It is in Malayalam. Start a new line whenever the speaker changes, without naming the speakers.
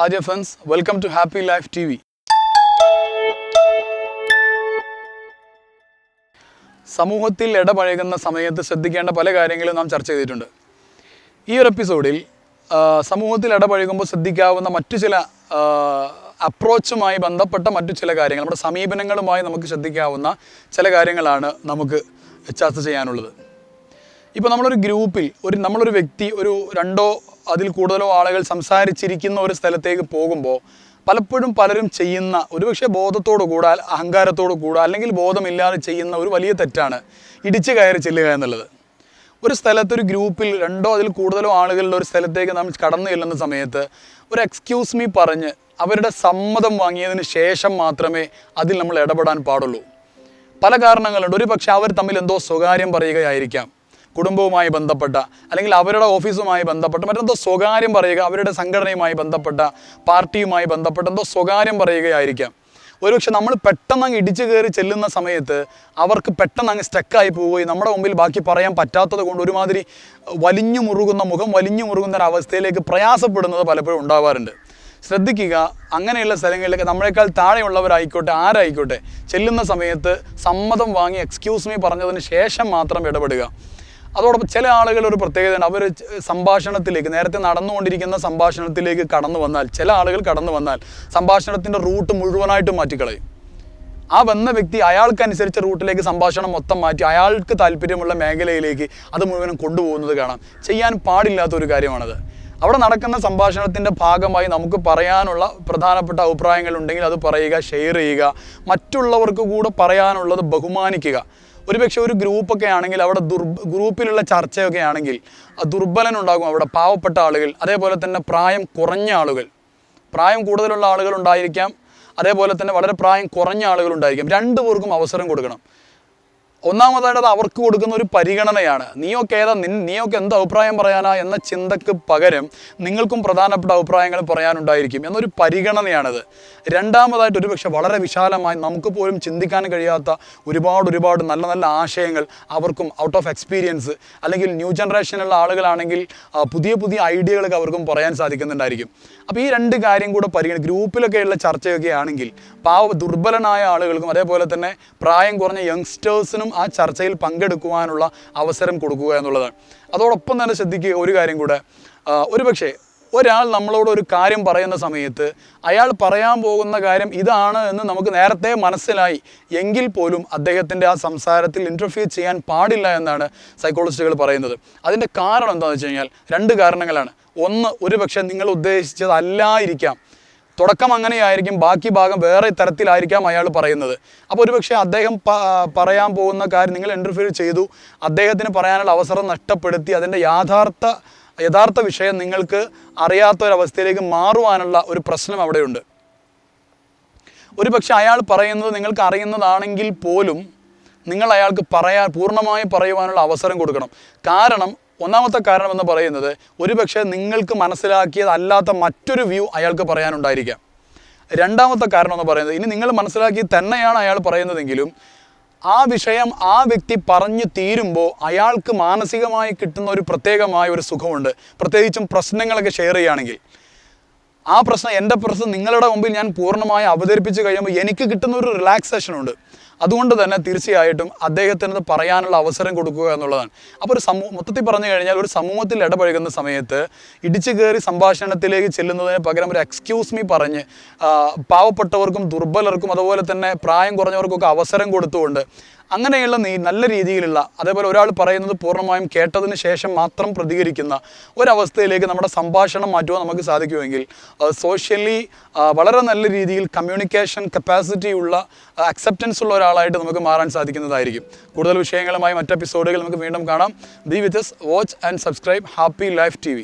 Hi dear friends, welcome to Happy Life TV. സമൂഹത്തിൽ ഇടപഴകുന്ന സമയത്ത് ശ്രദ്ധിക്കേണ്ട പല കാര്യങ്ങളും നാം ചർച്ച ചെയ്തിട്ടുണ്ട്. ഈ ഒരു എപ്പിസോഡിൽ സമൂഹത്തിൽ ഇടപഴകുമ്പോൾ ശ്രദ്ധിക്കാവുന്ന മറ്റു ചില അപ്രോച്ചുമായി ബന്ധപ്പെട്ട മറ്റു ചില കാര്യങ്ങൾ, നമ്മുടെ സമീപനങ്ങളുമായി നമുക്ക് ശ്രദ്ധിക്കാവുന്ന ചില കാര്യങ്ങളാണ് നമുക്ക് ചർച്ച ചെയ്യാനുള്ളത്. ഇപ്പോൾ നമ്മളൊരു ഗ്രൂപ്പിൽ നമ്മളൊരു വ്യക്തി ഒരു രണ്ടോ അതിൽ കൂടുതലോ ആളുകൾ സംസാരിച്ചിരിക്കുന്ന ഒരു സ്ഥലത്തേക്ക് പോകുമ്പോൾ പലപ്പോഴും പലരും ചെയ്യുന്ന ഒരുപക്ഷെ ബോധത്തോടു കൂടാ അഹങ്കാരത്തോടു കൂടാ അല്ലെങ്കിൽ ബോധമില്ലാതെ ചെയ്യുന്ന ഒരു വലിയ തെറ്റാണ് ഇടിച്ചു കയറി ചെല്ലുക എന്നുള്ളത്. ഒരു സ്ഥലത്ത് ഒരു ഗ്രൂപ്പിൽ രണ്ടോ അതിൽ കൂടുതലോ ആളുകളുടെ ഒരു സ്ഥലത്തേക്ക് നാം കടന്നു ചെല്ലുന്ന സമയത്ത് ഒരു എക്സ്ക്യൂസ് മീ പറഞ്ഞ് അവരുടെ സമ്മതം വാങ്ങിയതിന് ശേഷം മാത്രമേ അതിൽ നമ്മൾ ഇടപെടാൻ പാടുള്ളൂ. പല കാരണങ്ങളുണ്ട്. ഒരു പക്ഷേ അവർ തമ്മിൽ എന്തോ സ്വകാര്യം പറയുകയായിരിക്കാം, കുടുംബവുമായി ബന്ധപ്പെട്ട അല്ലെങ്കിൽ അവരുടെ ഓഫീസുമായി ബന്ധപ്പെട്ട മറ്റെന്തോ സ്വകാര്യം പറയുക, അവരുടെ സംഘടനയുമായി ബന്ധപ്പെട്ട പാർട്ടിയുമായി ബന്ധപ്പെട്ട എന്തോ സ്വകാര്യം പറയുകയായിരിക്കാം. ഒരുപക്ഷെ നമ്മൾ പെട്ടെന്ന് അങ്ങ് ഇടിച്ചു കയറി ചെല്ലുന്ന സമയത്ത് അവർക്ക് പെട്ടെന്ന് അങ്ങ് സ്റ്റക്കായി പോവുകയും നമ്മുടെ മുമ്പിൽ ബാക്കി പറയാൻ പറ്റാത്തത് കൊണ്ട് ഒരുമാതിരി വലിഞ്ഞു മുറുകുന്ന മുഖം വലിഞ്ഞു മുറുകുന്ന ഒരു അവസ്ഥയിലേക്ക് പ്രയാസപ്പെടുന്നത് പലപ്പോഴും ഉണ്ടാവാറുണ്ട്. ശ്രദ്ധിക്കുക, അങ്ങനെയുള്ള സ്ഥലങ്ങളിലേക്ക് നമ്മളെക്കാൾ താഴെയുള്ളവരായിക്കോട്ടെ ആരായിക്കോട്ടെ ചെല്ലുന്ന സമയത്ത് സമ്മതം വാങ്ങി എക്സ്ക്യൂസ് മീ പറഞ്ഞതിന് ശേഷം മാത്രം ഇടപെടുക. അതോടൊപ്പം ചില ആളുകൾ ഒരു പ്രത്യേകതയാണ്, അവർ സംഭാഷണത്തിലേക്ക് നേരത്തെ നടന്നുകൊണ്ടിരിക്കുന്ന സംഭാഷണത്തിലേക്ക് ചില ആളുകൾ കടന്നു വന്നാൽ സംഭാഷണത്തിൻ്റെ റൂട്ട് മുഴുവനായിട്ടും മാറ്റിക്കളയും. ആ വന്ന വ്യക്തി അയാൾക്കനുസരിച്ച റൂട്ടിലേക്ക് സംഭാഷണം മൊത്തം മാറ്റി അയാൾക്ക് താല്പര്യമുള്ള മേഖലയിലേക്ക് അത് മുഴുവനും കൊണ്ടുപോകുന്നത് കാണാം. ചെയ്യാൻ പാടില്ലാത്തൊരു കാര്യമാണത്. അവിടെ നടക്കുന്ന സംഭാഷണത്തിൻ്റെ ഭാഗമായി നമുക്ക് പറയാനുള്ള പ്രധാനപ്പെട്ട അഭിപ്രായങ്ങളുണ്ടെങ്കിൽ അത് പറയുക, ഷെയർ ചെയ്യുക, മറ്റുള്ളവർക്ക് കൂടെ പറയാനുള്ളത് ബഹുമാനിക്കുക. ഒരുപക്ഷെ ഒരു ഗ്രൂപ്പൊക്കെ ആണെങ്കിൽ അവിടെ ഗ്രൂപ്പിലുള്ള ചർച്ചയൊക്കെ ആണെങ്കിൽ ദുർബലനുണ്ടാകും അവിടെ, പാവപ്പെട്ട ആളുകൾ, അതേപോലെ തന്നെ പ്രായം കുറഞ്ഞ ആളുകൾ, പ്രായം കൂടുതലുള്ള ആളുകൾ ഉണ്ടായിരിക്കാം, അതേപോലെ തന്നെ വളരെ പ്രായം കുറഞ്ഞ ആളുകൾ ഉണ്ടായിരിക്കാം. രണ്ടുപേർക്കും അവസരം കൊടുക്കണം. ഒന്നാമതായിട്ട് അത് അവർക്ക് കൊടുക്കുന്ന ഒരു പരിഗണനയാണ്. നീയൊക്കെ എന്ത് അഭിപ്രായം പറയാനാ എന്ന ചിന്തക്ക് പകരം നിങ്ങൾക്കും പ്രധാനപ്പെട്ട അഭിപ്രായങ്ങൾ പറയാനുണ്ടായിരിക്കും എന്നൊരു പരിഗണനയാണത്. രണ്ടാമതായിട്ട് ഒരുപക്ഷെ വളരെ വിശാലമായി നമുക്ക് പോലും ചിന്തിക്കാൻ കഴിയാത്ത ഒരുപാട് നല്ല നല്ല ആശയങ്ങൾ അവർക്കും ഔട്ട് ഓഫ് എക്സ്പീരിയൻസ് അല്ലെങ്കിൽ ന്യൂ ജനറേഷനുള്ള ആളുകളാണെങ്കിൽ പുതിയ ഐഡിയകളൊക്കെ അവർക്കും പറയാൻ സാധിക്കുന്നുണ്ടായിരിക്കും. അപ്പോൾ ഈ രണ്ട് കാര്യം കൂടെ ഗ്രൂപ്പിലൊക്കെയുള്ള ചർച്ചയൊക്കെ ആണെങ്കിൽ ദുർബലനായ ആളുകൾക്കും അതേപോലെ തന്നെ പ്രായം കുറഞ്ഞ യങ്സ്റ്റേഴ്സിനും ആ ചർച്ചയിൽ പങ്കെടുക്കുവാനുള്ള അവസരം കൊടുക്കുക എന്നുള്ളതാണ്. അതോടൊപ്പം തന്നെ ശ്രദ്ധിക്കുക ഒരു കാര്യം കൂടെ, ഒരുപക്ഷെ ഒരാൾ നമ്മളോട് ഒരു കാര്യം പറയുന്ന സമയത്ത് അയാൾ പറയാൻ പോകുന്ന കാര്യം ഇതാണ് എന്ന് നമുക്ക് നേരത്തെ മനസ്സിലായി എങ്കിൽ പോലും അദ്ദേഹത്തിൻ്റെ ആ സംസാരത്തിൽ ഇൻ്റർഫിയർ ചെയ്യാൻ പാടില്ല എന്നാണ് സൈക്കോളജിസ്റ്റുകൾ പറയുന്നത്. അതിൻ്റെ കാരണം എന്താണെന്ന് വെച്ച് കഴിഞ്ഞാൽ രണ്ട് കാരണങ്ങളാണ്. ഒന്ന്, ഒരുപക്ഷെ നിങ്ങൾ ഉദ്ദേശിച്ചതല്ലായിരിക്കാം, തുടക്കം അങ്ങനെയായിരിക്കും, ബാക്കി ഭാഗം വേറെ തരത്തിലായിരിക്കാം അയാൾ പറയുന്നത്. അപ്പോൾ ഒരുപക്ഷെ അദ്ദേഹം പറയാൻ പോകുന്ന കാര്യം നിങ്ങൾ ഇൻ്റർഫിയർ ചെയ്തു, അദ്ദേഹത്തിന് പറയാനുള്ള അവസരം നഷ്ടപ്പെടുത്തി, അതിൻ്റെ യഥാർത്ഥ വിഷയം നിങ്ങൾക്ക് അറിയാത്ത ഒരവസ്ഥയിലേക്ക് മാറുവാനുള്ള ഒരു പ്രശ്നം അവിടെയുണ്ട്. ഒരുപക്ഷെ അയാൾ പറയുന്നത് നിങ്ങൾക്ക് അറിയുന്നതാണെങ്കിൽ പോലും നിങ്ങൾ അയാൾക്ക് പൂർണ്ണമായി പറയുവാനുള്ള അവസരം കൊടുക്കണം. ഒന്നാമത്തെ കാരണം എന്ന് പറയുന്നത് ഒരുപക്ഷെ നിങ്ങൾക്ക് മനസ്സിലാക്കിയതല്ലാത്ത മറ്റൊരു വ്യൂ അയാൾക്ക് പറയാനുണ്ടായിരിക്കാം. രണ്ടാമത്തെ കാരണം എന്ന് പറയുന്നത് ഇനി നിങ്ങൾ മനസ്സിലാക്കി തന്നെയാണ് അയാൾ പറയുന്നതെങ്കിലും ആ വിഷയം ആ വ്യക്തി പറഞ്ഞു തീരുമ്പോൾ അയാൾക്ക് മാനസികമായി കിട്ടുന്ന ഒരു പ്രത്യേകമായ ഒരു സുഖമുണ്ട്. പ്രത്യേകിച്ചും പ്രശ്നങ്ങളൊക്കെ ഷെയർ ചെയ്യുകയാണെങ്കിൽ എൻ്റെ പ്രശ്നം നിങ്ങളുടെ മുമ്പിൽ ഞാൻ പൂർണ്ണമായി അവതരിപ്പിച്ച് കഴിയുമ്പോൾ എനിക്ക് കിട്ടുന്ന ഒരു റിലാക്സേഷനുണ്ട്. അതുകൊണ്ട് തന്നെ തീർച്ചയായിട്ടും അദ്ദേഹത്തിന് പറയാനുള്ള അവസരം കൊടുക്കുക എന്നുള്ളതാണ്. അപ്പോൾ മൊത്തത്തിൽ പറഞ്ഞു കഴിഞ്ഞാൽ ഒരു സമൂഹത്തിൽ ഇടപഴകുന്ന സമയത്ത് ഇടിച്ചു കയറി സംഭാഷണത്തിലേക്ക് ചെല്ലുന്നതിന് പകരം ഒരു എക്സ്ക്യൂസ് മീ പറഞ്ഞ് പാവപ്പെട്ടവർക്കും ദുർബലർക്കും അതുപോലെ തന്നെ പ്രായം കുറഞ്ഞവർക്കൊക്കെ അവസരം കൊടുത്തുകൊണ്ട് അങ്ങനെയുള്ള നല്ല രീതിയിലുള്ള, അതേപോലെ ഒരാൾ പറയുന്നത് പൂർണ്ണമായും കേട്ടതിന് ശേഷം മാത്രം പ്രതികരിക്കുന്ന ഒരവസ്ഥയിലേക്ക് നമ്മുടെ സംഭാഷണം മാറ്റുവാൻ നമുക്ക് സാധിക്കുമെങ്കിൽ സോഷ്യലി വളരെ നല്ല രീതിയിൽ കമ്മ്യൂണിക്കേഷൻ കപ്പാസിറ്റി ഉള്ള അക്സെപ്റ്റൻസ് ഉള്ള ഒരാളായിട്ട് നമുക്ക് മാറാൻ സാധിക്കുന്നതായിരിക്കും. കൂടുതൽ വിഷയങ്ങളുമായി മറ്റ് എപ്പിസോഡുകൾ നമുക്ക് വീണ്ടും കാണാം. B with us, watch and subscribe happy life TV.